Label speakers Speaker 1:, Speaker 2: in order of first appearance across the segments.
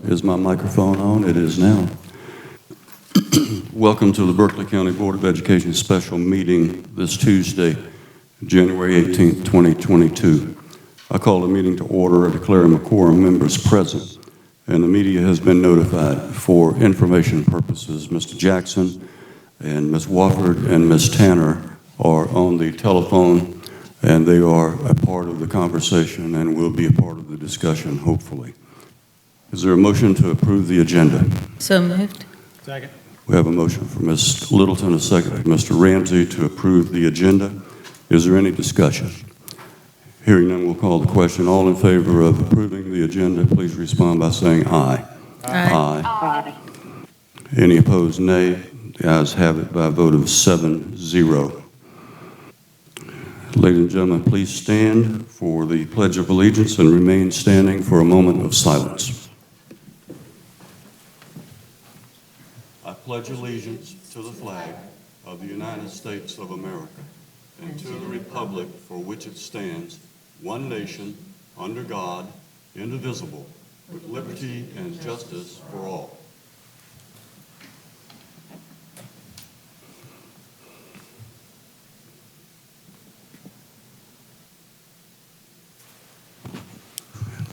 Speaker 1: Is my microphone on? It is now. Welcome to the Berkeley County Board of Education special meeting this Tuesday, January 18th, 2022. I call the meeting to order and declare a quorum members present, and the media has been notified for information purposes. Mr. Jackson and Ms. Wofford and Ms. Tanner are on the telephone, and they are a part of the conversation and will be a part of the discussion, hopefully. Is there a motion to approve the agenda?
Speaker 2: So moved.
Speaker 3: Second.
Speaker 1: We have a motion from Ms. Littleton, a second from Mr. Ramsey to approve the agenda. Is there any discussion? Hearing none, we'll call the question. All in favor of approving the agenda, please respond by saying aye.
Speaker 2: Aye.
Speaker 1: Aye. Any opposed, nay. The ayes have it by a vote of 7-0. Ladies and gentlemen, please stand for the Pledge of Allegiance and remain standing for a moment of silence. I pledge allegiance to the flag of the United States of America and to the republic for which it stands, one nation, under God, indivisible, with liberty and justice for all.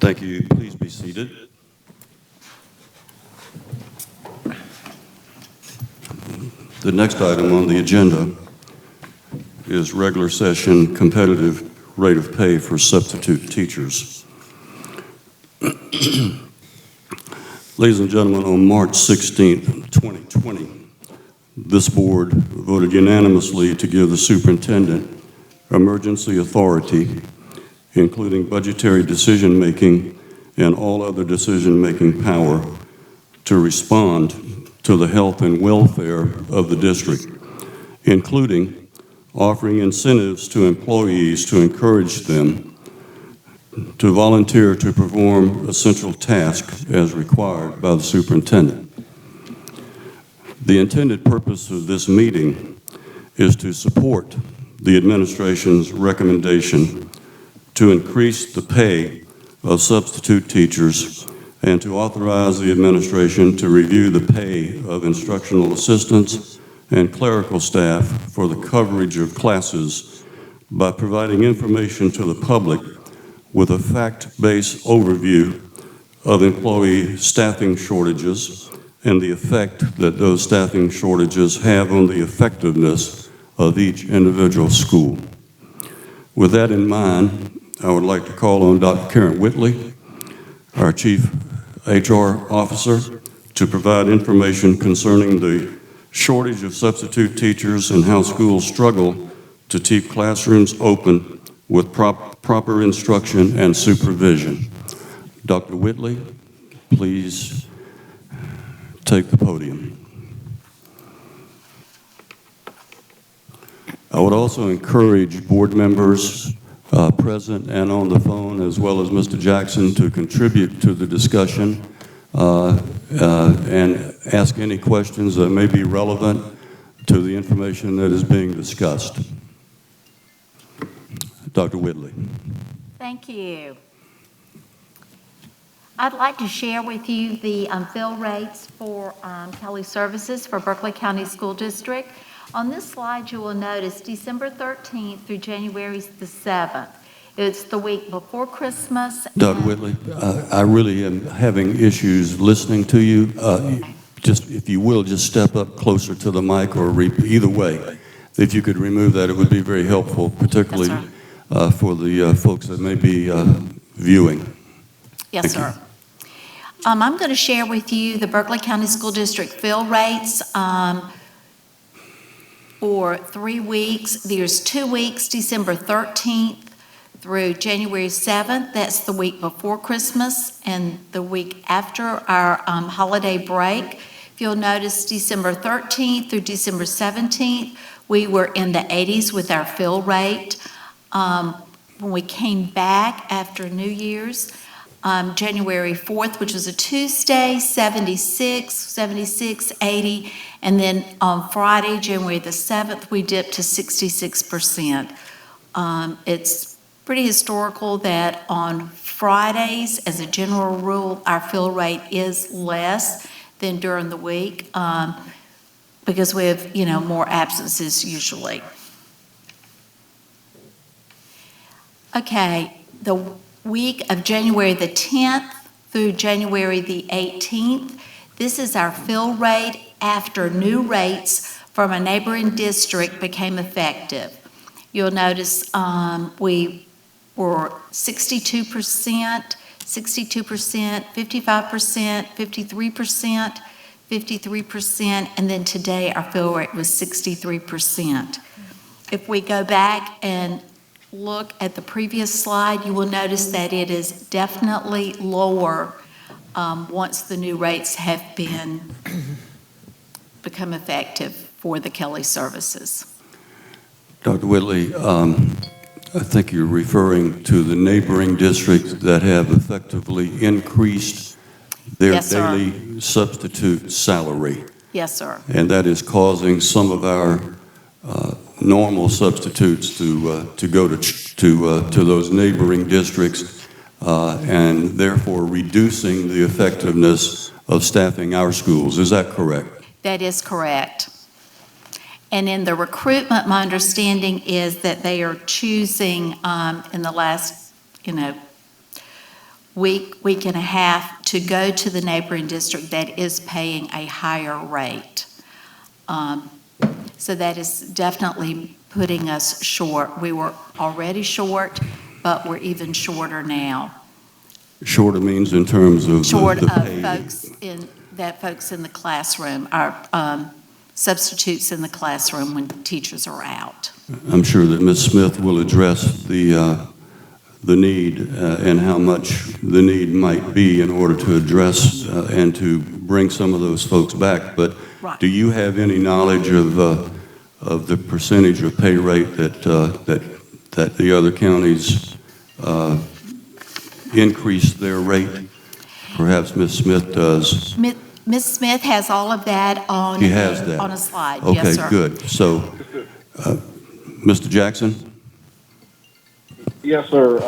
Speaker 1: Thank you. Please be seated. The next item on the agenda is regular session competitive rate of pay for substitute teachers. Ladies and gentlemen, on March 16th, 2020, this board voted unanimously to give the superintendent emergency authority, including budgetary decision-making and all other decision-making power, to respond to the health and welfare of the district, including offering incentives to employees to encourage them to volunteer to perform essential tasks as required by the superintendent. The intended purpose of this meeting is to support the administration's recommendation to increase the pay of substitute teachers and to authorize the administration to review the pay of instructional assistants and clerical staff for the coverage of classes by providing information to the public with a fact-based overview of employee staffing shortages and the effect that those staffing shortages have on the effectiveness of each individual school. With that in mind, I would like to call on Dr. Karen Whitley, our Chief HR Officer, to provide information concerning the shortage of substitute teachers and how schools struggle to keep classrooms open with proper instruction and supervision. Dr. Whitley, please take the podium. I would also encourage board members present and on the phone, as well as Mr. Jackson, to contribute to the discussion and ask any questions that may be relevant to the information that is being discussed. Dr. Whitley.
Speaker 4: Thank you. I'd like to share with you the fill rates for Kelly Services for Berkeley County School District. On this slide, you will notice December 13th through January the 7th. It's the week before Christmas.
Speaker 1: Dr. Whitley, I really am having issues listening to you. Just, if you will, just step up closer to the mic or either way. If you could remove that, it would be very helpful, particularly for the folks that may be viewing.
Speaker 4: Yes, sir. I'm going to share with you the Berkeley County School District fill rates for 3 weeks. There's 2 weeks, December 13th through January 7th. That's the week before Christmas and the week after our holiday break. If you'll notice, December 13th through December 17th, we were in the 80s with our fill rate. When we came back after New Year's, January 4th, which was a Tuesday, 76, 80, and then on Friday, January the 7th, we dipped to 66%. It's pretty historical that on Fridays, as a general rule, our fill rate is less than during the week, because we have, more absences usually. Okay, the week of January the 10th through January the 18th, this is our fill rate after new rates from a neighboring district became effective. You'll notice we were 62%, 62%, 55%, 53%, 53%, and then today our fill rate was 63%. If we go back and look at the previous slide, you will notice that it is definitely lower once the new rates have become effective for the Kelly services.
Speaker 1: Dr. Whitley, I think you're referring to the neighboring districts that have effectively increased their
Speaker 4: Yes, sir.
Speaker 1: daily substitute salary.
Speaker 4: Yes, sir.
Speaker 1: And that is causing some of our normal substitutes to go to those neighboring districts, and therefore reducing the effectiveness of staffing our schools. Is that correct?
Speaker 4: That is correct. And in the recruitment, my understanding is that they are choosing in the last, week and a half to go to the neighboring district that is paying a higher rate. So that is definitely putting us short. We were already short, but we're even shorter now.
Speaker 1: Shorter means in terms of
Speaker 4: Short
Speaker 1: the
Speaker 4: of
Speaker 1: pay.
Speaker 4: folks in the classroom, our substitutes in the classroom when teachers are out.
Speaker 1: I'm sure that Ms. Smith will address the need and how much the need might be in order to address and to bring some of those folks back. But
Speaker 4: Right.
Speaker 1: do you have any knowledge of the percentage of pay rate that the other counties increased their rate? Perhaps Ms. Smith does.
Speaker 4: Ms. Smith has all of that on
Speaker 1: She has that.
Speaker 4: on a slide.
Speaker 1: Okay,
Speaker 4: Yes, sir.
Speaker 1: good. So, Mr. Jackson?
Speaker 3: Yes, sir.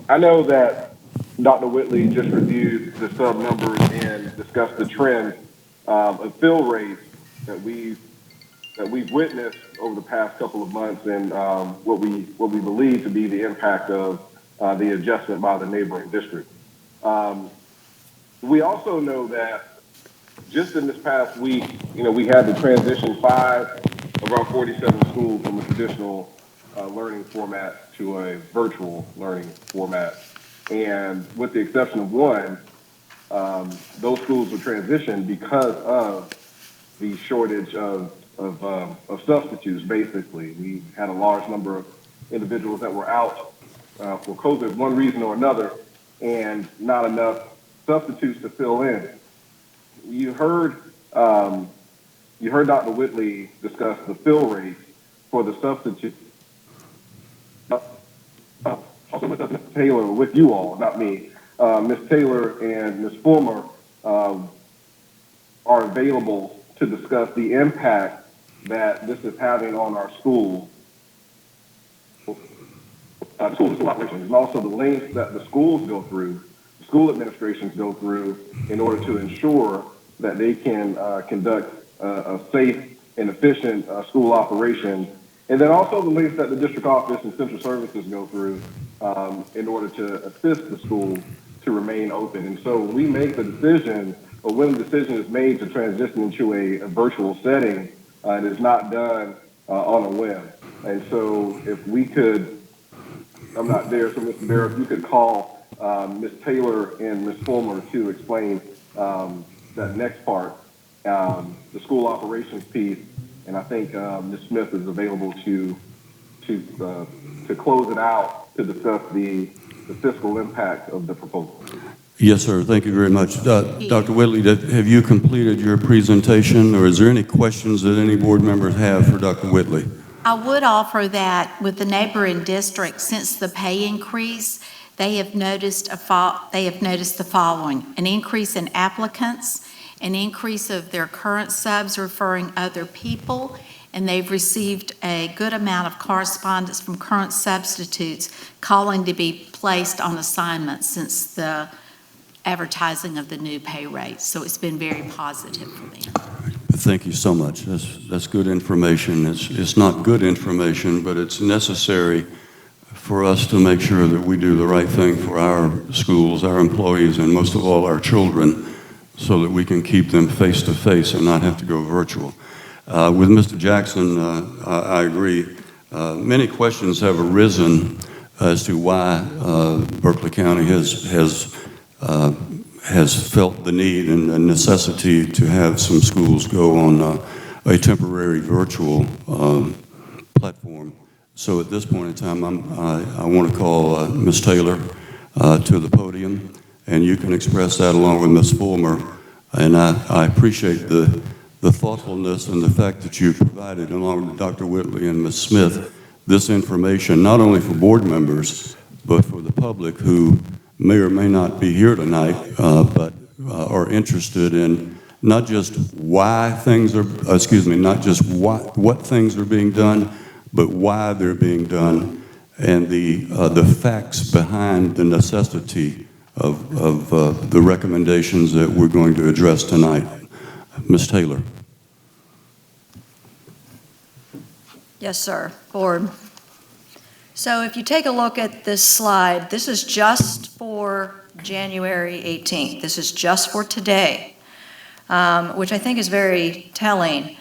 Speaker 3: I know that Dr. Whitley just reviewed the sub numbers and discussed the trend of fill rates that we've witnessed over the past couple of months, and what we believe to be the impact of the adjustment by the neighboring district. We also know that just in this past week, we had to transition 5 of our 47 schools from a traditional learning format to a virtual learning format. And with the exception of one, those schools were transitioned because of the shortage of substitutes, basically. We had a large number of individuals that were out for COVID, one reason or another, and not enough substitutes to fill in. You heard Dr. Whitley discuss the fill rate for the substitute. Also with Ms. Taylor, with you all, not me. Ms. Taylor and Ms. Fulmer are available to discuss the impact that this is having on our school operations, and also the lengths that the schools go through, school administrations go through in order to ensure that they can conduct a safe and efficient school operation. And then also the links that the district office and central services go through in order to assist the school to remain open. And so we make the decision, or when the decision is made to transition into a virtual setting, it is not done on a whim. And so if we could, I'm not there, so Mr. Barrett, if you could call Ms. Taylor and Ms. Fulmer to explain that next part, the school operations piece, and I think Ms. Smith is available to close it out to discuss the fiscal impact of the proposal.
Speaker 1: Yes, sir. Thank you very much. Dr. Whitley, have you completed your presentation, or is there any questions that any board members have for Dr. Whitley?
Speaker 4: I would offer that with the neighboring districts, since the pay increase, they have noticed the following: an increase in applicants, an increase of their current subs referring other people, and they've received a good amount of correspondence from current substitutes calling to be placed on assignment since the advertising of the new pay rates. So it's been very positive for them.
Speaker 1: Thank you so much. That's good information. It's not good information, but it's necessary for us to make sure that we do the right thing for our schools, our employees, and most of all our children, so that we can keep them face-to-face and not have to go virtual. With Mr. Jackson, I agree. Many questions have arisen as to why Berkeley County has felt the need and the necessity to have some schools go on a temporary virtual platform. So at this point in time, I want to call Ms. Taylor to the podium, and you can express that along with Ms. Fulmer. And I appreciate the thoughtfulness and the fact that you provided, along with Dr. Whitley and Ms. Smith, this information, not only for board members, but for the public who may or may not be here tonight, but are interested in not just why things are, not just what things are being done, but why they're being done, and the facts behind the necessity of the recommendations that we're going to address tonight. Ms. Taylor.
Speaker 5: Yes, sir. Board. So if you take a look at this slide, this is just for January 18th. This is just for today, which I think is very telling.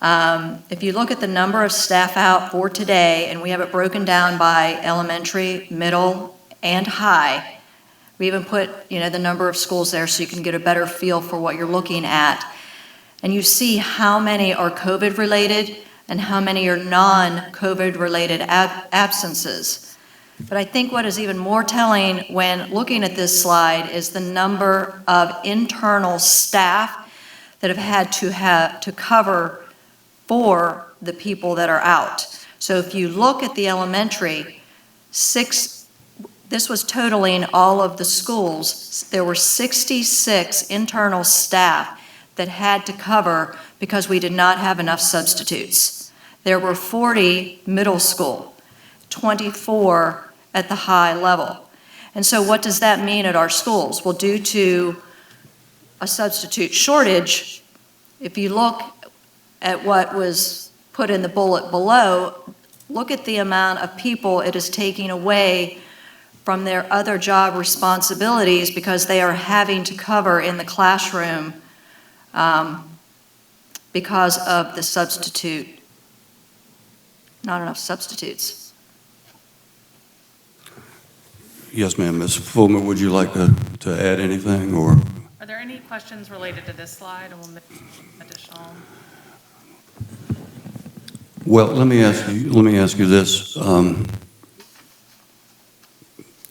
Speaker 5: If you look at the number of staff out for today, and we have it broken down by elementary, middle, and high, we even put, the number of schools there so you can get a better feel for what you're looking at. And you see how many are COVID-related and how many are non-COVID-related absences. But I think what is even more telling when looking at this slide is the number of internal staff that have had to cover for the people that are out. So if you look at the elementary, this was totaling all of the schools. There were 66 internal staff that had to cover because we did not have enough substitutes. There were 40 middle school, 24 at the high level. And so what does that mean at our schools? Well, due to a substitute shortage, if you look at what was put in the bullet below, look at the amount of people it is taking away from their other job responsibilities because they are having to cover in the classroom because of the substitute, not enough substitutes.
Speaker 1: Yes, ma'am. Ms. Fulmer, would you like to add anything, or?
Speaker 6: Are there any questions related to this slide, and we'll make additional?
Speaker 1: Well, let me ask you this.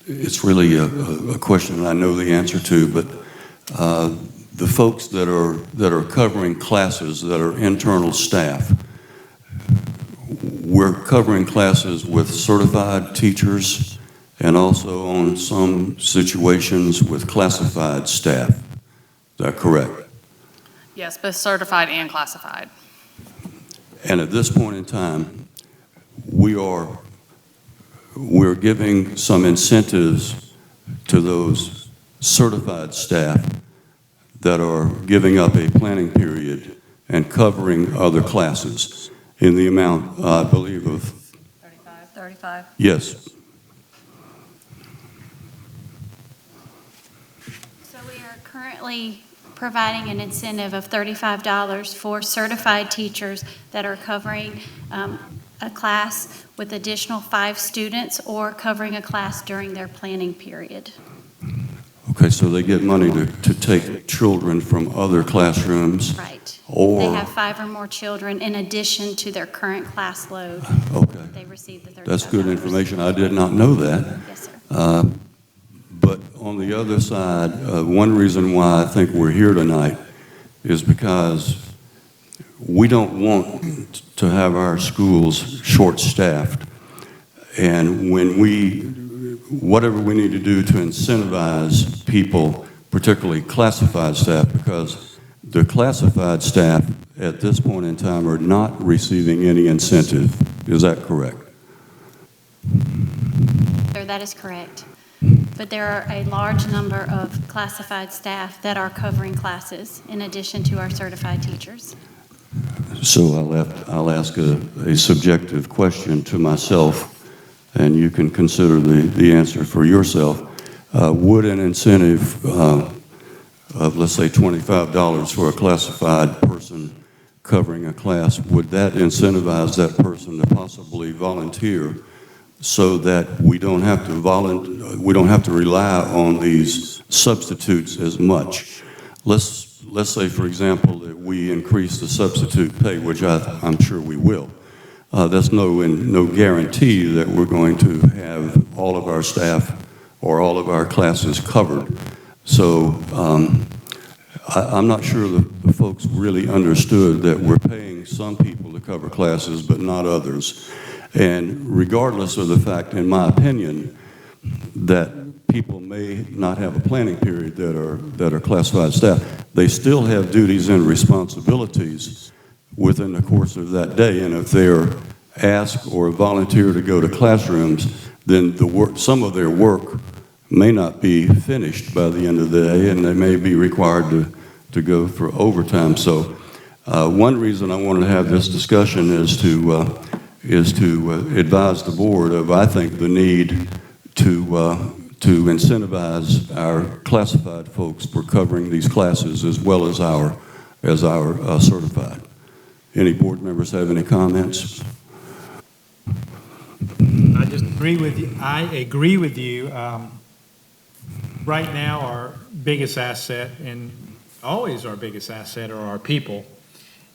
Speaker 1: It's really a question I know the answer to, but the folks that are covering classes that are internal staff, we're covering classes with certified teachers and also on some situations with classified staff. Is that correct?
Speaker 6: Yes, both certified and classified.
Speaker 1: And at this point in time, we're giving some incentives to those certified staff that are giving up a planning period and covering other classes in the amount, I believe, of
Speaker 5: 35.
Speaker 1: Yes.
Speaker 7: So we are currently providing an incentive of $35 for certified teachers that are covering a class with additional 5 students or covering a class during their planning period.
Speaker 1: Okay, so they get money to take children from other classrooms.
Speaker 7: Right.
Speaker 1: Or
Speaker 7: they have 5 or more children in addition to their current class load.
Speaker 1: Okay.
Speaker 7: They receive the $35.
Speaker 1: That's good information. I did not know that.
Speaker 7: Yes, sir.
Speaker 1: But on the other side, one reason why I think we're here tonight is because we don't want to have our schools short-staffed. And whatever we need to do to incentivize people, particularly classified staff, because the classified staff at this point in time are not receiving any incentive. Is that correct?
Speaker 7: Sir, that is correct. But there are a large number of classified staff that are covering classes in addition to our certified teachers.
Speaker 1: So I'll ask a subjective question to myself, and you can consider the answer for yourself. Would an incentive of, let's say, $25 for a classified person covering a class, would that incentivize that person to possibly volunteer so that we don't have to rely on these substitutes as much? Let's say, for example, that we increase the substitute pay, which I'm sure we will. That's no guarantee that we're going to have all of our staff or all of our classes covered. So I'm not sure the folks really understood that we're paying some people to cover classes, but not others. And regardless of the fact, in my opinion, that people may not have a planning period that are classified staff, they still have duties and responsibilities within the course of that day. And if they're asked or volunteer to go to classrooms, then some of their work may not be finished by the end of the day, and they may be required to go for overtime. So one reason I wanted to have this discussion is to advise the board of, I think, the need to incentivize our classified folks for covering these classes as well as our certified. Any board members have any comments?
Speaker 8: I just agree with you. I agree with you. Right now, our biggest asset, and always our biggest asset, are our people.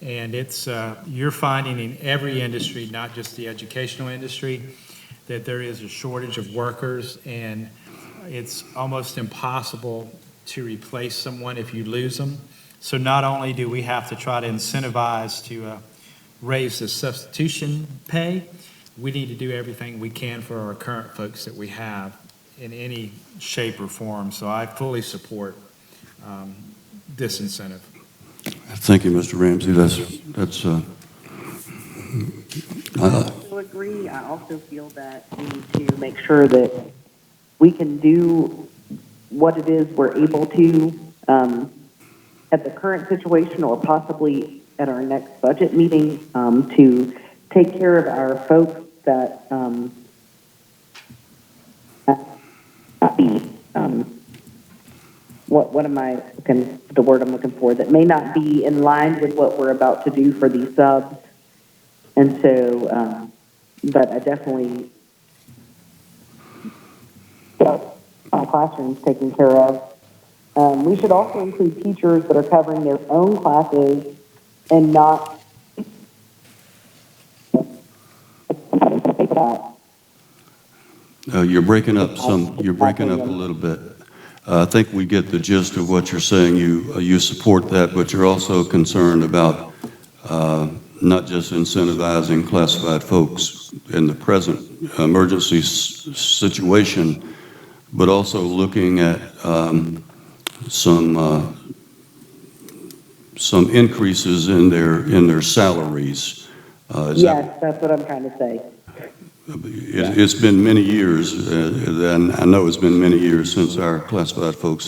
Speaker 8: And it's you're finding in every industry, not just the educational industry, that there is a shortage of workers, and it's almost impossible to replace someone if you lose them. So not only do we have to try to incentivize to raise the substitution pay, we need to do everything we can for our current folks that we have in any shape or form. So I fully support this incentive.
Speaker 1: Thank you, Mr. Ramsey.
Speaker 9: I also agree. I also feel that we need to make sure that we can do what it is we're able to at the current situation, or possibly at our next budget meeting, to take care of our folks that what am I looking, the word I'm looking for, that may not be in line with what we're about to do for these subs. And so, but I definitely got classrooms taken care of. We should also include teachers that are covering their own classes and not
Speaker 1: You're breaking up a little bit. I think we get the gist of what you're saying. You support that, but you're also concerned about not just incentivizing classified folks in the present emergency situation, but also looking at some increases in their salaries.
Speaker 9: Yes, that's what I'm trying to say.
Speaker 1: It's been many years, and I know it's been many years since our classified folks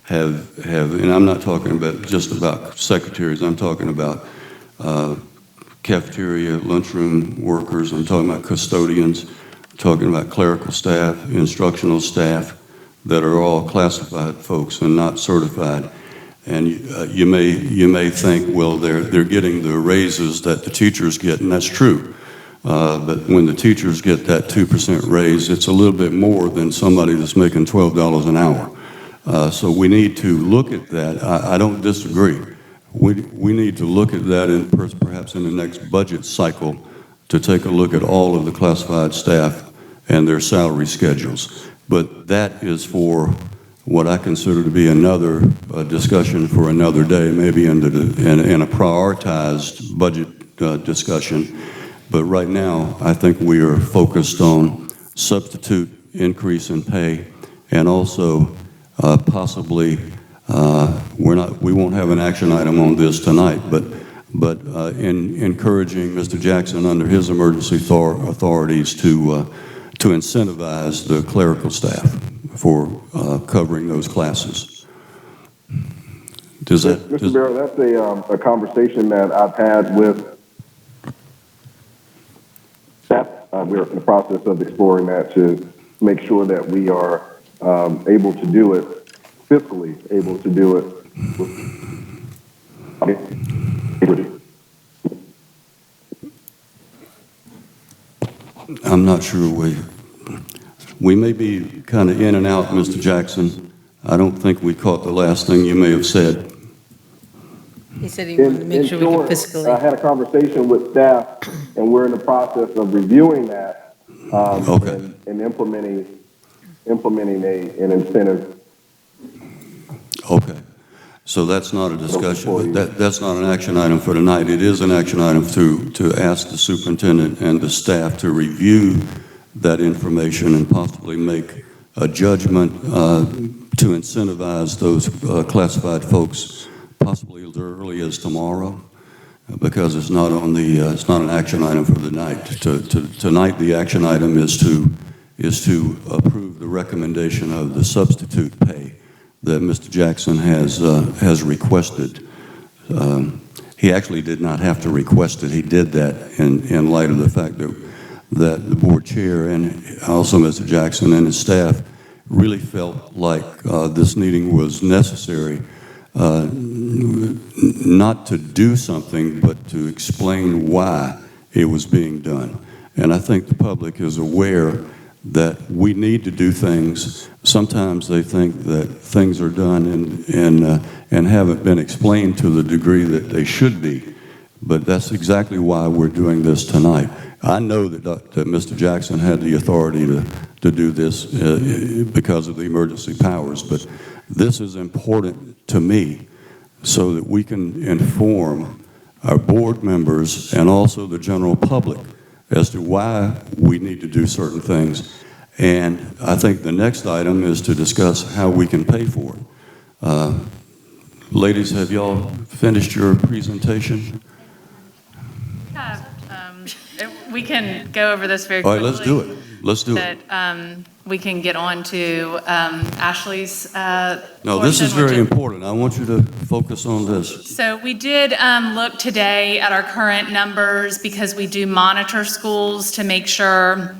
Speaker 1: have, and I'm not talking about just about secretaries. I'm talking about cafeteria, lunchroom workers. I'm talking about custodians. I'm talking about clerical staff, instructional staff that are all classified folks and not certified. And you may think, well, they're getting the raises that the teachers get, and that's true. But when the teachers get that 2% raise, it's a little bit more than somebody that's making $12 an hour. So we need to look at that. I don't disagree. We need to look at that perhaps in the next budget cycle to take a look at all of the classified staff and their salary schedules. But that is for what I consider to be another discussion for another day, maybe in a prioritized budget discussion. But right now, I think we are focused on substitute increase in pay, and also possibly we won't have an action item on this tonight, but in encouraging Mr. Jackson under his emergency authorities to incentivize the clerical staff for covering those classes.
Speaker 3: Mr. Barrow, that's a conversation that I've had with staff. We're in the process of exploring that to make sure that we are able to do it fiscally, able to do it
Speaker 1: I'm not sure we may be kind of in and out, Mr. Jackson. I don't think we caught the last thing you may have said.
Speaker 2: He said he wanted to make sure we could
Speaker 3: I
Speaker 2: fiscally.
Speaker 3: had a conversation with staff, and we're in the process of reviewing that
Speaker 1: Okay.
Speaker 3: and implementing an incentive.
Speaker 1: Okay. So that's not a discussion, that's not an action item for tonight. It is an action item to ask the superintendent and the staff to review that information and possibly make a judgment to incentivize those classified folks possibly as early as tomorrow, because it's not on the it's not an action item for the night. Tonight, the action item is to approve the recommendation of the substitute pay that Mr. Jackson has requested. He actually did not have to request it. He did that in light of the fact that the board chair and also Mr. Jackson and his staff really felt like this meeting was necessary, not to do something, but to explain why it was being done. And I think the public is aware that we need to do things. Sometimes they think that things are done and haven't been explained to the degree that they should be. But that's exactly why we're doing this tonight. I know that Mr. Jackson had the authority to do this because of the emergency powers, but this is important to me so that we can inform our board members and also the general public as to why we need to do certain things. And I think the next item is to discuss how we can pay for it. Ladies, have y'all finished your presentation?
Speaker 6: We can go over this very
Speaker 1: All
Speaker 6: quickly.
Speaker 1: right, let's do it. Let's do it.
Speaker 6: That we can get on to Ashley's
Speaker 1: No, this
Speaker 6: portion,
Speaker 1: is very
Speaker 6: which
Speaker 1: important. I want you to focus on this.
Speaker 6: So we did look today at our current numbers because we do monitor schools to make sure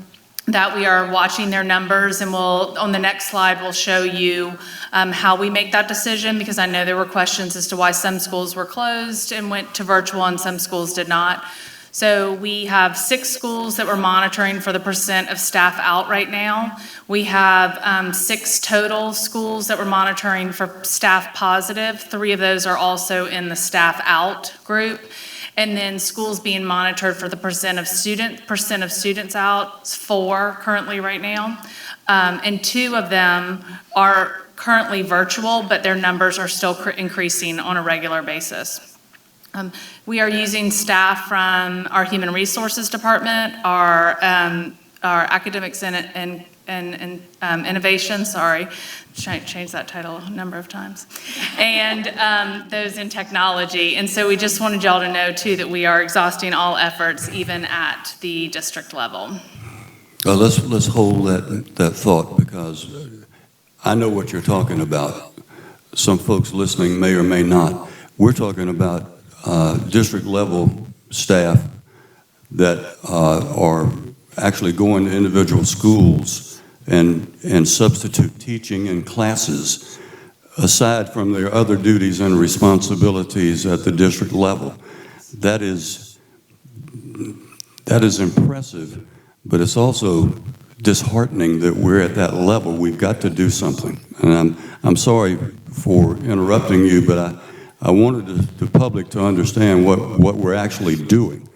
Speaker 6: that we are watching their numbers, and on the next slide, we'll show you how we make that decision, because I know there were questions as to why some schools were closed and went to virtual and some schools did not. So we have 6 schools that we're monitoring for the percent of staff out right now. We have 6 total schools that we're monitoring for staff positive. 3 of those are also in the staff out group. And then schools being monitored for the percent of students out, it's 4 currently right now. And 2 of them are currently virtual, but their numbers are still increasing on a regular basis. We are using staff from our Human Resources Department, our Academics and Innovation, changed that title a number of times, and those in technology. And so we just wanted y'all to know, too, that we are exhausting all efforts, even at the district level.
Speaker 1: Let's hold that thought, because I know what you're talking about. Some folks listening may or may not. We're talking about district level staff that are actually going to individual schools and substitute teaching in classes aside from their other duties and responsibilities at the district level. That is impressive, but it's also disheartening that we're at that level. We've got to do something. And I'm sorry for interrupting you, but I wanted the public to understand what we're actually doing.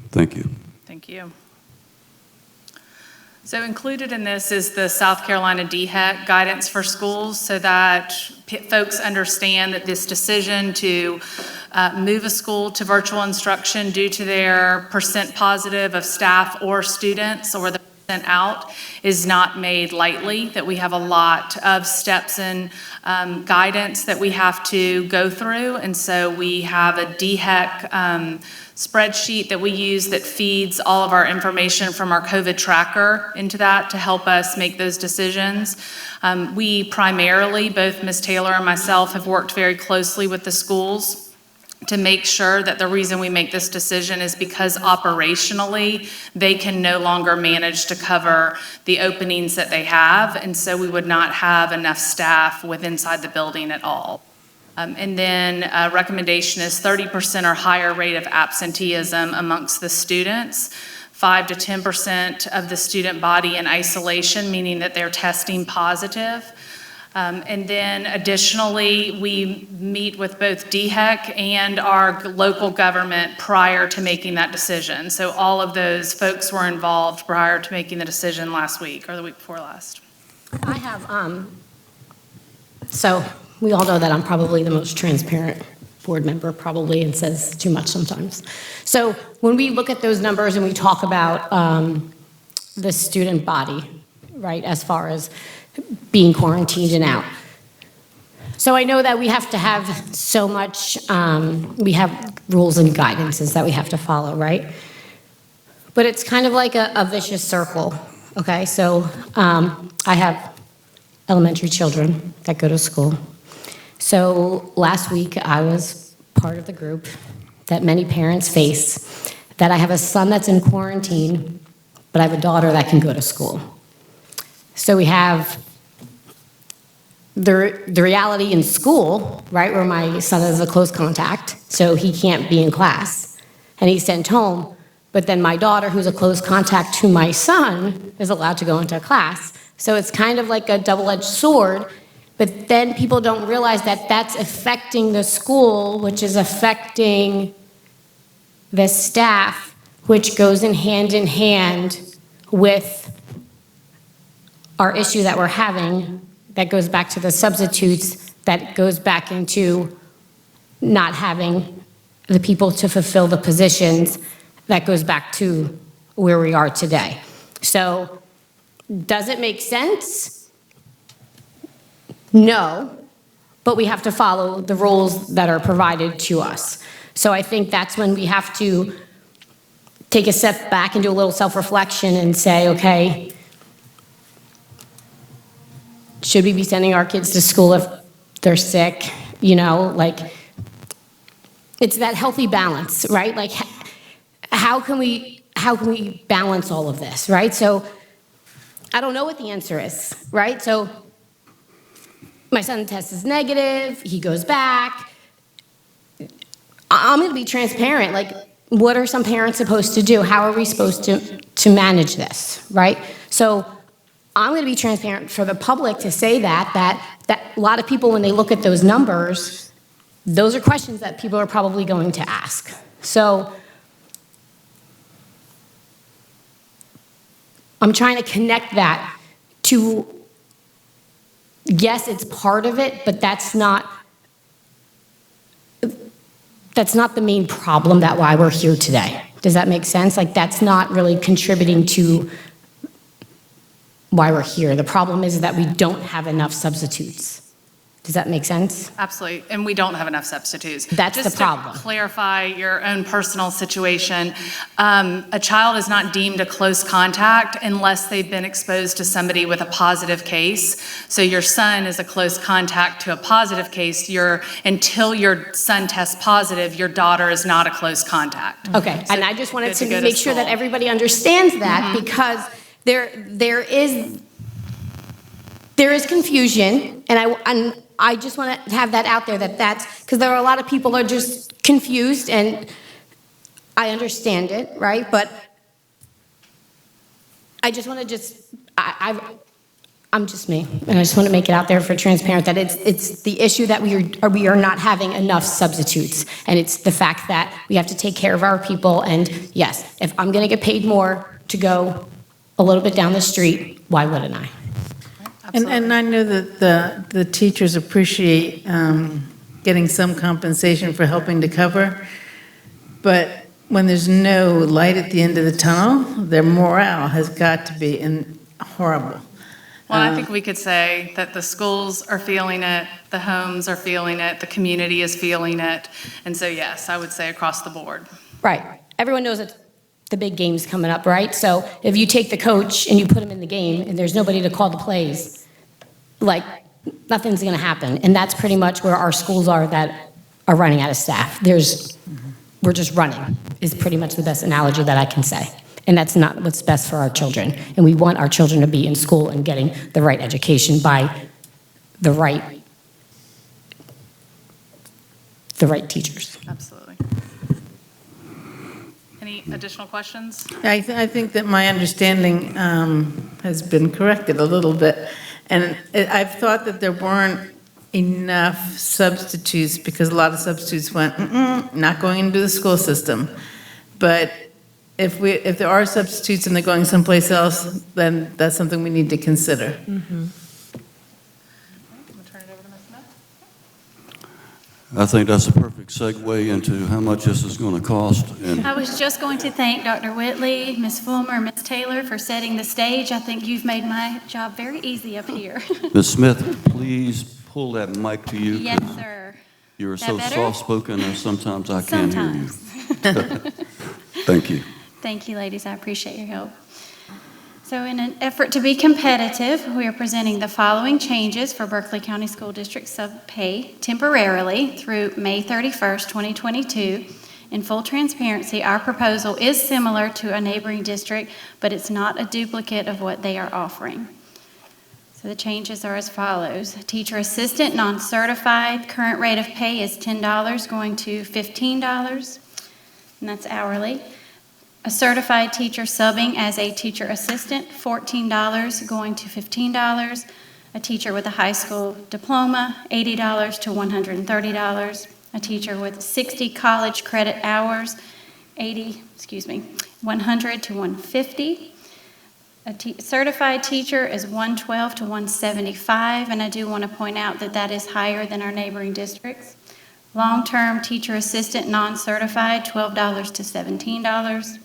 Speaker 1: Thank you.
Speaker 6: Thank you. So included in this is the South Carolina DHEC guidance for schools, so that folks understand that this decision to move a school to virtual instruction due to their percent positive of staff or students, or the sent out is not made lightly, that we have a lot of steps and guidance that we have to go through. And so we have a DHEC spreadsheet that we use that feeds all of our information from our COVID tracker into that to help us make those decisions. We primarily, both Ms. Taylor and myself, have worked very closely with the schools to make sure that the reason we make this decision is because operationally, they can no longer manage to cover the openings that they have, and so we would not have enough staff inside the building at all. And then a recommendation is 30% or higher rate of absenteeism amongst the students, 5 to 10% of the student body in isolation, meaning that they're testing positive. And then additionally, we meet with both DHEC and our local government prior to making that decision. So all of those folks were involved prior to making the decision last week or the week before last.
Speaker 10: I have, so we all know that I'm probably the most transparent board member probably and says too much sometimes. So when we look at those numbers and we talk about the student body, right, as far as being quarantined and out. So I know that we have to have so much, we have rules and guidances that we have to follow, right? But it's kind of like a vicious circle, okay? So I have elementary children that go to school. So last week I was part of the group that many parents face, that I have a son that's in quarantine, but I have a daughter that can go to school. So we have the reality in school, right, where my son is a close contact, so he can't be in class, and he's sent home. But then my daughter, who's a close contact to my son, is allowed to go into class. So it's kind of like a double-edged sword, but then people don't realize that that's affecting the school, which is affecting the staff, which goes in hand with our issue that we're having, that goes back to the substitutes, that goes back into not having the people to fulfill the positions, that goes back to where we are today. So, does it make sense? No, but we have to follow the rules that are provided to us. So I think that's when we have to take a step back and do a little self-reflection and say, okay, should we be sending our kids to school if they're sick? You know, like, it's that healthy balance, right? Like, how can we balance all of this, right? So I don't know what the answer is, right? So my son's test is negative, he goes back. I'm going to be transparent. Like, what are some parents supposed to do? How are we supposed to manage this, right? So I'm going to be transparent for the public to say that a lot of people, when they look at those numbers, those are questions that people are probably going to ask. So I'm trying to connect that to, yes, it's part of it, but that's not the main problem, that why we're here today. Does that make sense? Like, that's not really contributing to why we're here. The problem is that we don't have enough substitutes. Does that make sense?
Speaker 6: Absolutely, and we don't have enough substitutes.
Speaker 10: That's the problem.
Speaker 6: Just to clarify your own personal situation, a child is not deemed a close contact unless they've been exposed to somebody with a positive case. So your son is a close contact to a positive case. Until your son tests positive, your daughter is not a close contact.
Speaker 10: Okay, and I just wanted to make sure that everybody understands that, because there is confusion, and I just want to have that out there, that's because there are a lot of people are just confused, and I understand it, right? But I just want to I'm just me, and I just want to make it out there for transparent that it's the issue that we are not having enough substitutes, and it's the fact that we have to take care of our people. And yes, if I'm going to get paid more to go a little bit down the street, why wouldn't I?
Speaker 2: And I know that the teachers appreciate getting some compensation for helping to cover, but when there's no light at the end of the tunnel, their morale has got to be horrible.
Speaker 6: Well, I think we could say that the schools are feeling it, the homes are feeling it, the community is feeling it. And so, yes, I would say across the board.
Speaker 10: Right. Everyone knows that the big game's coming up, right? So if you take the coach and you put him in the game and there's nobody to call the plays, like, nothing's going to happen. And that's pretty much where our schools are that are running out of staff. We're just running, is pretty much the best analogy that I can say. And that's not what's best for our children. And we want our children to be in school and getting the right education by the right teachers.
Speaker 6: Absolutely. Any additional questions?
Speaker 2: I think that my understanding has been corrected a little bit. And I've thought that there weren't enough substitutes because a lot of substitutes went, not going into the school system. But if there are substitutes and they're going someplace else, then that's something we need to consider.
Speaker 6: We'll turn it over to Ms. Smith.
Speaker 1: I think that's a perfect segue into how much this is going to cost. And
Speaker 7: I was just going to thank Dr. Whitley, Ms. Fulmer, Ms. Taylor for setting the stage. I think you've made my job very easy up here.
Speaker 1: Ms. Smith, please pull that mic to you.
Speaker 7: Yes, sir.
Speaker 1: You're
Speaker 7: That
Speaker 1: so
Speaker 7: better?
Speaker 1: soft-spoken and sometimes I can't hear you.
Speaker 7: Sometimes.
Speaker 1: Thank you.
Speaker 7: Thank you, ladies. I appreciate your help. So in an effort to be competitive, we are presenting the following changes for Berkeley County School District sub-pay temporarily through May 31st, 2022. In full transparency, our proposal is similar to a neighboring district, but it's not a duplicate of what they are offering. So the changes are as follows. Teacher assistant, non-certified, current rate of pay is $10 going to $15, and that's hourly. A certified teacher subbing as a teacher assistant, $14 going to $15. A teacher with a high school diploma, $80 to $130. A teacher with 60 college credit hours, 100 to 150. A certified teacher is $112 to $175, and I do want to point out that that is higher than our neighboring districts. Long-term teacher assistant, non-certified, $12 to $17.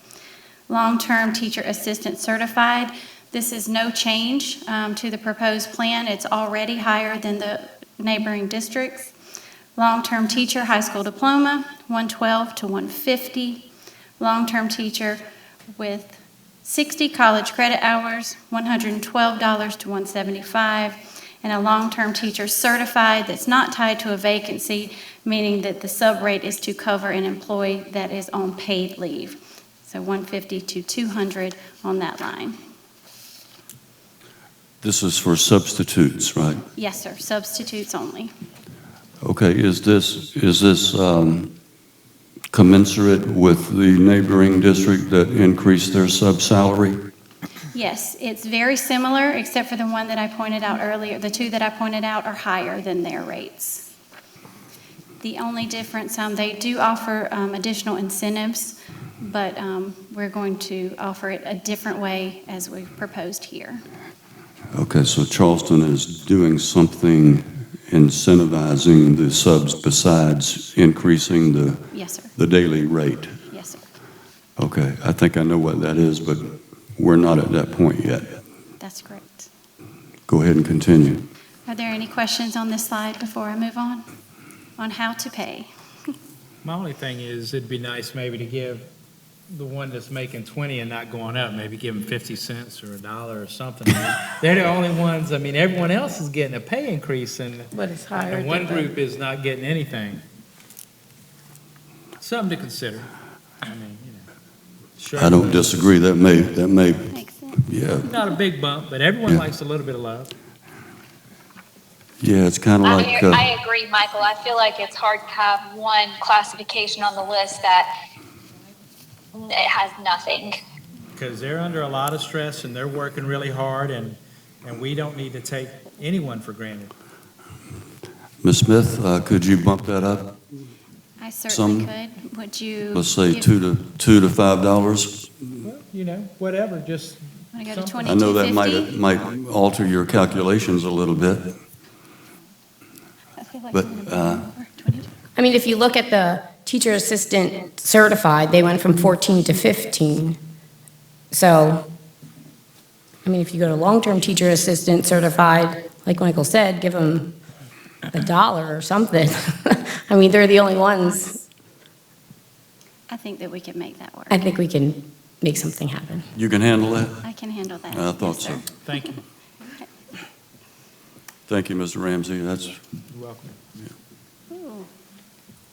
Speaker 7: Long-term teacher assistant certified, this is no change to the proposed plan. It's already higher than the neighboring districts. Long-term teacher, high school diploma, $112 to $150. Long-term teacher with 60 college credit hours, $112 to $175. And a long-term teacher certified that's not tied to a vacancy, meaning that the sub rate is to cover an employee that is on paid leave. So 150 to 200 on that line.
Speaker 1: This is for substitutes, right?
Speaker 7: Yes, sir, substitutes only.
Speaker 1: Okay, is this commensurate with the neighboring district that increased their sub-salary?
Speaker 7: Yes, it's very similar, except for the one that I pointed out earlier. The two that I pointed out are higher than their rates. The only difference, they do offer additional incentives, but we're going to offer it a different way as we've proposed here.
Speaker 1: Okay, so Charleston is doing something incentivizing the subs besides increasing
Speaker 7: Yes, sir.
Speaker 1: the daily rate.
Speaker 7: Yes, sir.
Speaker 1: Okay, I think I know what that is, but we're not at that point yet.
Speaker 7: That's correct.
Speaker 1: Go ahead and continue.
Speaker 7: Are there any questions on this slide before I move on how to pay?
Speaker 8: My only thing is, it'd be nice maybe to give the one that's making 20 and not going up, maybe give them 50 cents or $1 or something. They're the only ones, everyone else is getting a pay increase and
Speaker 2: But it's higher.
Speaker 8: and one group is not getting anything. Something to consider. Sure.
Speaker 1: I don't disagree. That may,
Speaker 7: Makes sense.
Speaker 1: yeah.
Speaker 8: Not a big bump, but everyone
Speaker 1: Yeah.
Speaker 8: likes a little bit of love.
Speaker 1: Yeah, it's kind of like,
Speaker 11: I agree, Michael. I feel like it's hard to have one classification on the list that it has nothing.
Speaker 8: Because they're under a lot of stress and they're working really hard and we don't need to take anyone for granted.
Speaker 1: Ms. Smith, could you bump that up?
Speaker 7: I certainly
Speaker 1: Some-
Speaker 7: could. Would you?
Speaker 1: Let's say
Speaker 7: give-
Speaker 1: $2 to $5.
Speaker 8: Well, whatever, just
Speaker 7: Wanna go to
Speaker 8: something.
Speaker 1: I know that
Speaker 7: 2250?
Speaker 1: might alter your calculations a little bit.
Speaker 7: I feel like
Speaker 1: but,
Speaker 7: it's gonna be more. 22.
Speaker 10: I mean, if you look at the teacher assistant certified, they went from 14 to 15. So, I mean, if you go to long-term teacher assistant certified, like Michael said, give them $1 or something. I mean, they're the only ones.
Speaker 7: I think that we can make that work.
Speaker 10: I think we can make something happen.
Speaker 1: You can handle that?
Speaker 7: I can handle that.
Speaker 1: I thought
Speaker 7: Yes,
Speaker 1: so.
Speaker 7: sir.
Speaker 8: Thank you.
Speaker 1: Thank you, Mr. Ramsey. That's,
Speaker 8: You're welcome.
Speaker 7: Ooh,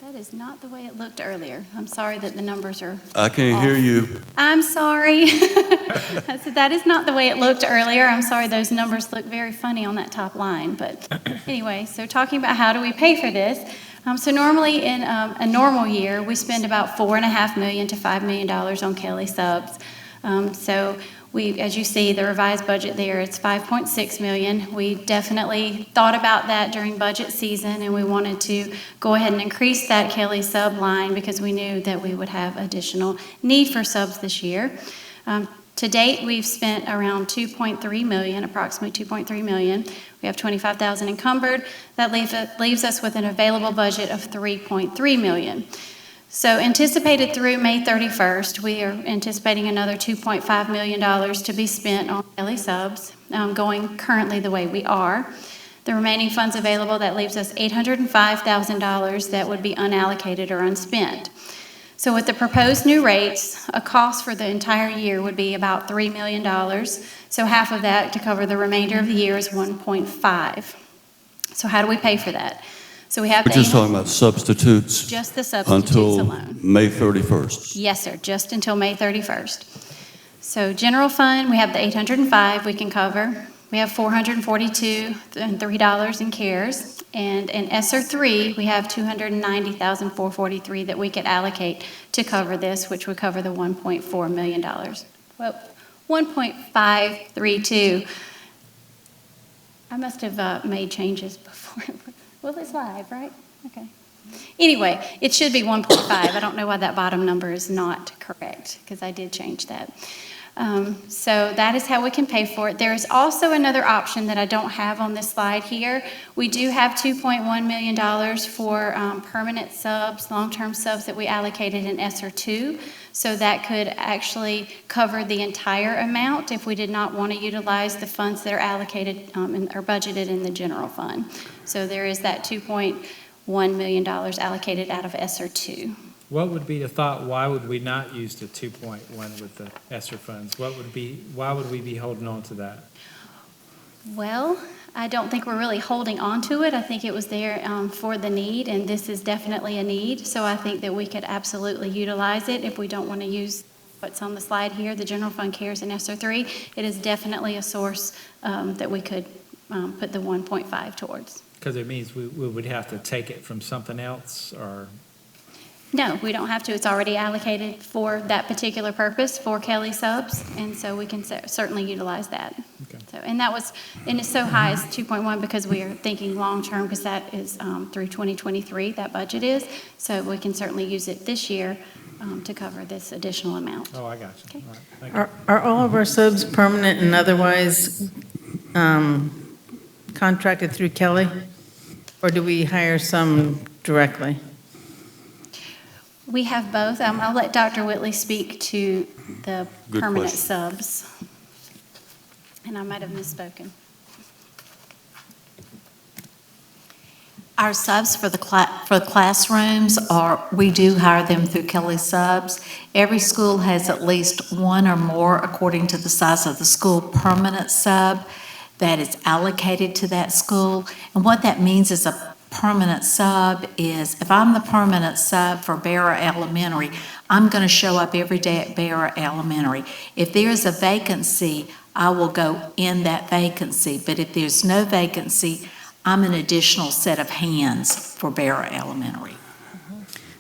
Speaker 7: that is not the way it looked earlier. I'm sorry that the numbers are.
Speaker 1: I can't hear you.
Speaker 7: I'm sorry. I said, that is not the way it looked earlier. I'm sorry, those numbers look very funny on that top line. But anyway, so talking about how do we pay for this? So normally in a normal year, we spend about $4.5 million to $5 million on Kelly subs. So we, as you see, the revised budget there, it's $5.6 million. We definitely thought about that during budget season, and we wanted to go ahead and increase that Kelly sub line because we knew that we would have additional need for subs this year. To date, we've spent around $2.3 million, approximately $2.3 million. We have $25,000 encumbered. That leaves us with an available budget of $3.3 million. So anticipated through May 31st, we are anticipating another $2.5 million to be spent on Kelly subs, going currently the way we are. The remaining funds available, that leaves us $805,000 that would be unallocated or unspent. So with the proposed new rates, a cost for the entire year would be about $3 million. So half of that to cover the remainder of the year is 1.5. So how do we pay for that? So we have
Speaker 1: we're just talking about substitutes
Speaker 7: just the substitutes
Speaker 1: until
Speaker 7: alone.
Speaker 1: May 31st.
Speaker 7: Yes, sir, just until May 31st. So general fund, we have the 805 we can cover. We have $442 and $3 in CARES. And in ESSER 3, we have $290,443 that we could allocate to cover this, which would cover the $1.4 million. Well, 1.532. I must have made changes before. Well, it's live, right? Okay. Anyway, it should be 1.5. I don't know why that bottom number is not correct, because I did change that. So that is how we can pay for it. There is also another option that I don't have on this slide here. We do have $2.1 million for permanent subs, long-term subs that we allocated in ESSER 2. So that could actually cover the entire amount if we did not want to utilize the funds that are allocated or budgeted in the general fund. So there is that $2.1 million allocated out of ESSER 2.
Speaker 8: What would be the thought, why would we not use the 2.1 with the ESSER funds? Why would we be holding on to that?
Speaker 7: Well, I don't think we're really holding on to it. I think it was there for the need, and this is definitely a need. So I think that we could absolutely utilize it if we don't want to use what's on the slide here, the general fund CARES and ESSER 3. It is definitely a source that we could put the 1.5 towards.
Speaker 8: Because it means we would have to take it from something else, or?
Speaker 7: No, we don't have to. It's already allocated for that particular purpose for Kelly subs, and so we can certainly utilize that.
Speaker 8: Okay.
Speaker 7: So, and it's so high as 2.1 because we are thinking long-term, because that is through 2023, that budget is. So we can certainly use it this year to cover this additional amount.
Speaker 8: Oh, I got you.
Speaker 7: Okay.
Speaker 8: All right, thank you.
Speaker 2: Are all of our subs permanent and otherwise contracted through Kelly? Or do we hire some directly?
Speaker 7: We have both. I'll let Dr. Whitley speak to the
Speaker 1: Good
Speaker 7: permanent
Speaker 1: question.
Speaker 7: subs. And I might have misspoken.
Speaker 4: Our subs for the classrooms we do hire them through Kelly subs. Every school has at least one or more, according to the size of the school, permanent sub that is allocated to that school. And what that means is a permanent sub is, if I'm the permanent sub for Barra Elementary, I'm going to show up every day at Barra Elementary. If there's a vacancy, I will go in that vacancy. But if there's no vacancy, I'm an additional set of hands for Barra Elementary.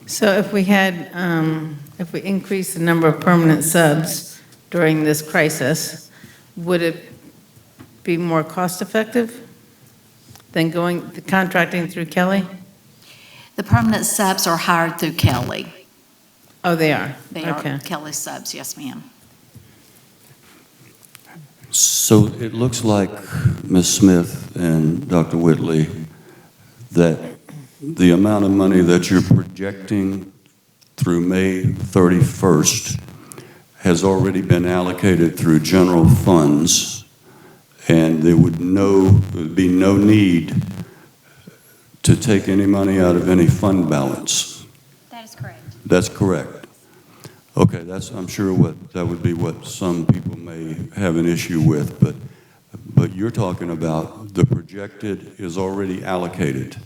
Speaker 2: So if we had, if we increase the number of permanent subs during this crisis, would it be more cost-effective than contracting through Kelly?
Speaker 4: The permanent subs are hired through Kelly.
Speaker 2: Oh, they are?
Speaker 4: They
Speaker 2: Okay.
Speaker 4: are Kelly subs, yes, ma'am.
Speaker 1: So it looks like, Ms. Smith and Dr. Whitley, that the amount of money that you're projecting through May 31st has already been allocated through general funds, and there would be no need to take any money out of any fund balance.
Speaker 7: That is correct.
Speaker 1: That's correct. Okay, I'm sure that would be what some people may have an issue with, but you're talking about the projected is already allocated.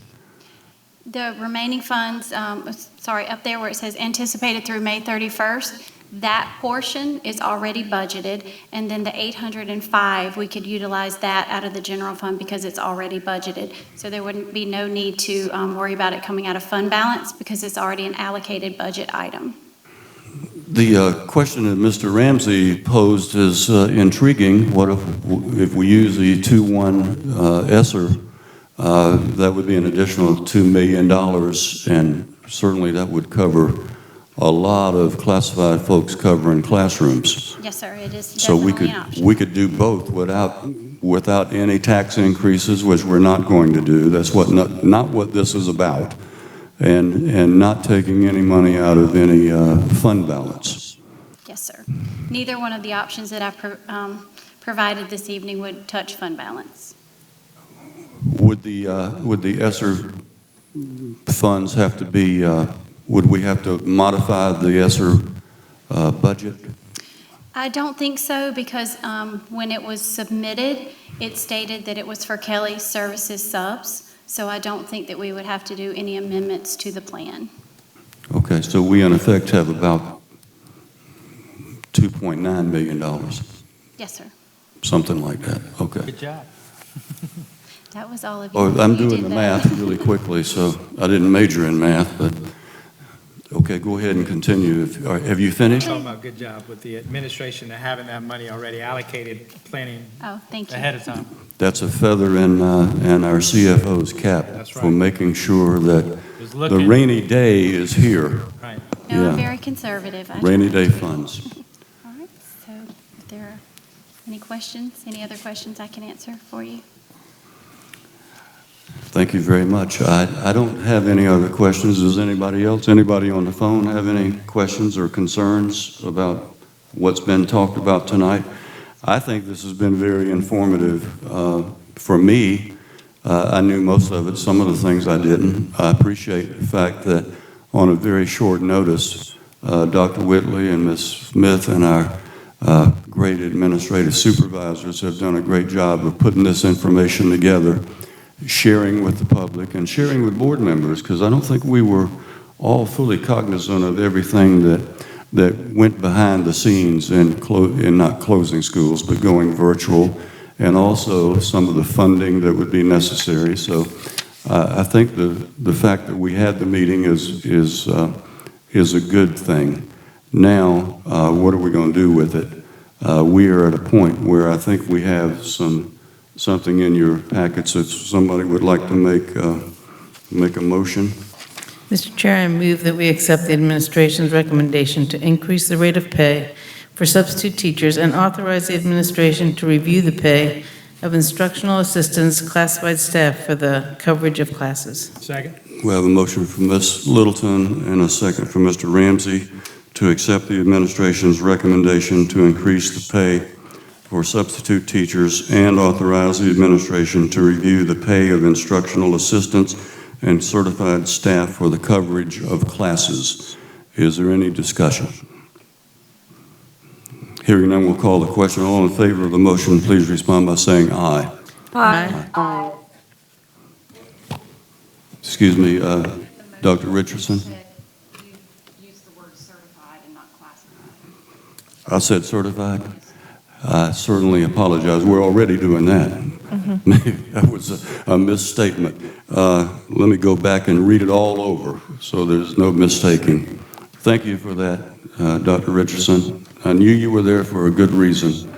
Speaker 7: The remaining funds, up there where it says anticipated through May 31st, that portion is already budgeted, and then the 805, we could utilize that out of the general fund because it's already budgeted. So there wouldn't be no need to worry about it coming out of fund balance because it's already an allocated budget item.
Speaker 1: The question that Mr. Ramsey posed is intriguing. What if we use the 2-1 ESSER, that would be an additional $2 million, and certainly that would cover a lot of classified folks covering classrooms.
Speaker 7: Yes, sir, it is
Speaker 1: So
Speaker 7: definitely an option.
Speaker 1: we could do both without any tax increases, which we're not going to do. That's not what this is about, and not taking any money out of any fund balance.
Speaker 7: Yes, sir. Neither one of the options that I've provided this evening would touch fund balance.
Speaker 1: Would the ESSER funds have to be? Would we have to modify the ESSER budget?
Speaker 7: I don't think so because when it was submitted, it stated that it was for Kelly Services subs. So I don't think that we would have to do any amendments to the plan.
Speaker 1: Okay, so we in effect have about $2.9 million,
Speaker 7: Yes, sir.
Speaker 1: something like that. Okay.
Speaker 8: Good job.
Speaker 7: That was all of you.
Speaker 1: Oh, I'm
Speaker 7: You
Speaker 1: doing
Speaker 7: did
Speaker 1: the
Speaker 7: that.
Speaker 1: math really quickly, so I didn't major in math, but okay, go ahead and continue. Have you finished?
Speaker 8: Talking about good job with the administration and having that money already allocated, planning
Speaker 7: Oh, thank you.
Speaker 8: ahead of time.
Speaker 1: That's a feather in our CFO's cap
Speaker 8: That's
Speaker 1: for
Speaker 8: right.
Speaker 1: making sure that
Speaker 8: Just
Speaker 1: the
Speaker 8: looking,
Speaker 1: rainy day is here.
Speaker 8: right.
Speaker 7: No,
Speaker 1: Yeah.
Speaker 7: I'm very conservative. I
Speaker 1: Rainy
Speaker 7: try.
Speaker 1: day funds.
Speaker 7: All right, so if there are any questions, any other questions I can answer for you?
Speaker 1: Thank you very much. I don't have any other questions. Does anybody else? Anybody on the phone have any questions or concerns about what's been talked about tonight? I think this has been very informative. For me, I knew most of it. Some of the things I didn't. I appreciate the fact that on a very short notice, Dr. Whitley and Ms. Smith and our great administrative supervisors have done a great job of putting this information together, sharing with the public and sharing with board members, because I don't think we were all fully cognizant of everything that went behind the scenes in not closing schools, but going virtual, and also some of the funding that would be necessary. So I think the fact that we had the meeting is a good thing. Now, what are we going to do with it? We are at a point where I think we have something in your packets that somebody would like to make a motion.
Speaker 2: Mr. Chair, I move that we accept the administration's recommendation to increase the rate of pay for substitute teachers and authorize the administration to review the pay of instructional assistants, classified staff for the coverage of classes.
Speaker 8: Second.
Speaker 1: We have a motion from Ms. Littleton and a second from Mr. Ramsey to accept the administration's recommendation to increase the pay for substitute teachers and authorize the administration to review the pay of instructional assistants and certified staff for the coverage of classes. Is there any discussion? Hearing none, we'll call the question. All in favor of the motion, please respond by saying aye.
Speaker 2: Aye.
Speaker 1: Excuse me, Dr. Richardson?
Speaker 6: Use the word certified and not classified.
Speaker 1: I said certified? I certainly apologize. We're already doing that. Maybe that was a misstatement. Let me go back and read it all over so there's no mistaking. Thank you for that, Dr. Richardson. I knew you were there for a good reason.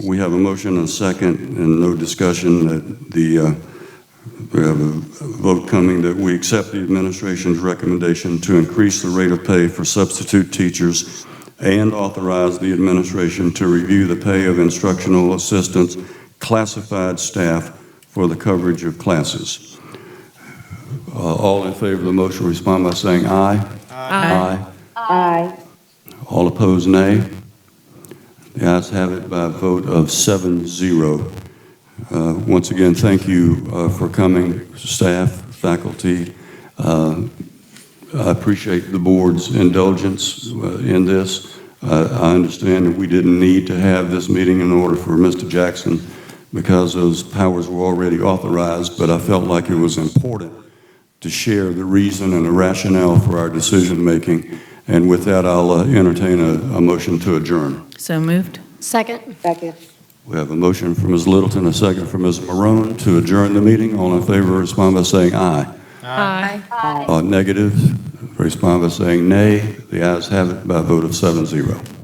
Speaker 1: We have a motion and a second and no discussion that we have a vote coming that we accept the administration's recommendation to increase the rate of pay for substitute teachers and authorize the administration to review the pay of instructional assistants, classified staff for the coverage of classes. All in favor of the motion respond by saying aye. Aye.
Speaker 9: Aye.
Speaker 1: All opposed, nay. The ayes have it by a vote of 7-0. Once again, thank you for coming, staff, faculty. I appreciate the board's indulgence in this. I understand that we didn't need to have this meeting in order for Mr. Jackson because those powers were already authorized, but I felt like it was important to share the reason and the rationale for our decision-making. And with that, I'll entertain a motion to adjourn.
Speaker 2: So moved.
Speaker 10: Second?
Speaker 9: Second.
Speaker 1: We have a motion from Ms. Littleton, a second from Ms. Marone to adjourn the meeting. All in favor, respond by saying aye.
Speaker 10: Aye.
Speaker 1: Negative, respond by saying nay. The ayes have it by a vote of 7-0.